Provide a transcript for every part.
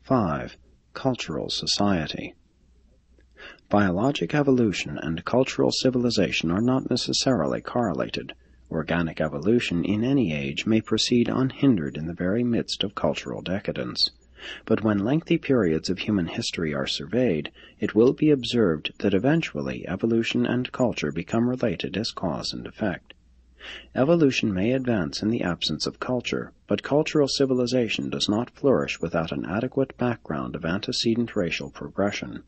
5. Cultural society. Biologic evolution and cultural civilization are not necessarily correlated. Organic evolution in any age may proceed unhindered in the very midst of cultural decadence. But when lengthy periods of human history are surveyed, it will be observed that eventually evolution and culture become related as cause and effect. Evolution may advance in the absence of culture, but cultural civilization does not flourish without an adequate background of antecedent racial progression.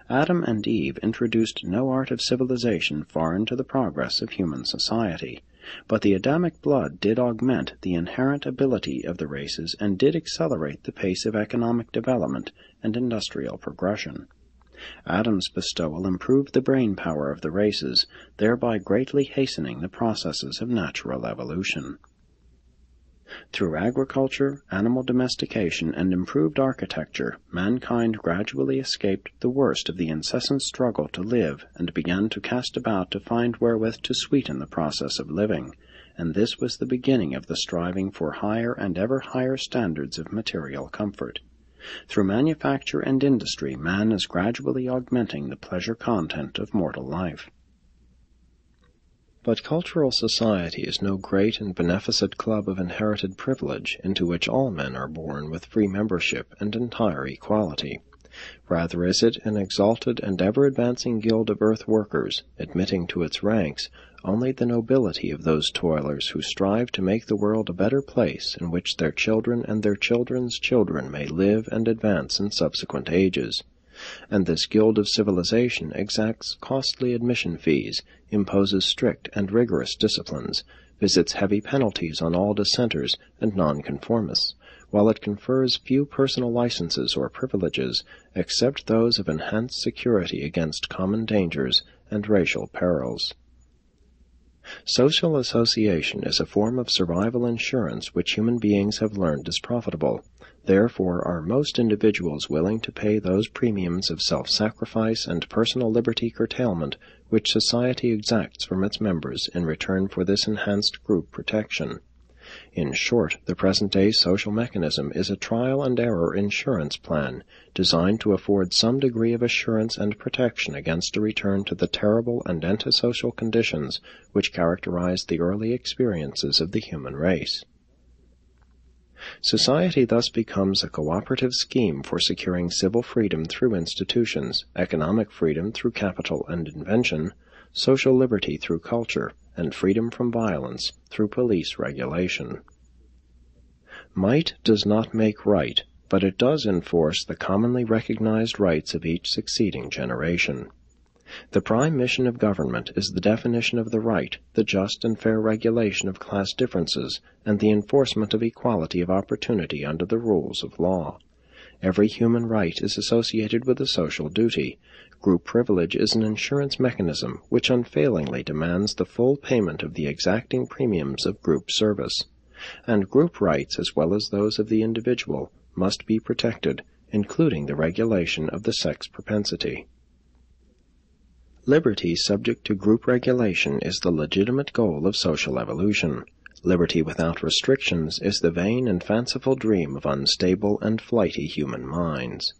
Adam and Eve introduced no art of civilization far into the progress of human society, but the Adamic blood did augment the inherent ability of the races and did accelerate the pace of economic development and industrial progression. Adam's bestowal improved the brain power of the races, thereby greatly hastening the processes of natural evolution. Through agriculture, animal domestication, and improved architecture, mankind gradually escaped the worst of the incessant struggle to live and began to cast about to find wherewith to sweeten the process of living, and this was the beginning of the striving for higher and ever higher standards of material comfort. Through manufacture and industry, man is gradually augmenting the pleasure content of mortal life. But cultural society is no great and beneficent club of inherited privilege into which all men are born with free membership and entire equality. Rather is it an exalted and ever-advancing guild of earth workers, admitting to its ranks only the nobility of those toilers who strive to make the world a better place in which their children and their children's children may live and advance in subsequent ages. And this guild of civilization exacts costly admission fees, imposes strict and rigorous disciplines, visits heavy penalties on all dissenters and nonconformists, while it confers few personal licenses or privileges except those of enhanced security against common dangers and racial perils. Social association is a form of survival insurance which human beings have learned is profitable. Therefore are most individuals willing to pay those premiums of self-sacrifice and personal liberty curtailment which society exacts from its members in return for this enhanced group protection. In short, the present-day social mechanism is a trial-and-error insurance plan designed to afford some degree of assurance and protection against a return to the terrible and antisocial conditions which characterized the early experiences of the human race. Society thus becomes a cooperative scheme for securing civil freedom through institutions, economic freedom through capital and invention, social liberty through culture, and freedom from violence through police regulation. Might does not make right, but it does enforce the commonly recognized rights of each succeeding generation. The prime mission of government is the definition of the right, the just and fair regulation of class differences, and the enforcement of equality of opportunity under the rules of law. Every human right is associated with a social duty. Group privilege is an insurance mechanism which unfailingly demands the full payment of the exacting premiums of group service. And group rights, as well as those of the individual, must be protected, including the regulation of the sex propensity. Liberty subject to group regulation is the legitimate goal of social evolution. Liberty without restrictions is the vain and fanciful dream of unstable and flighty human minds.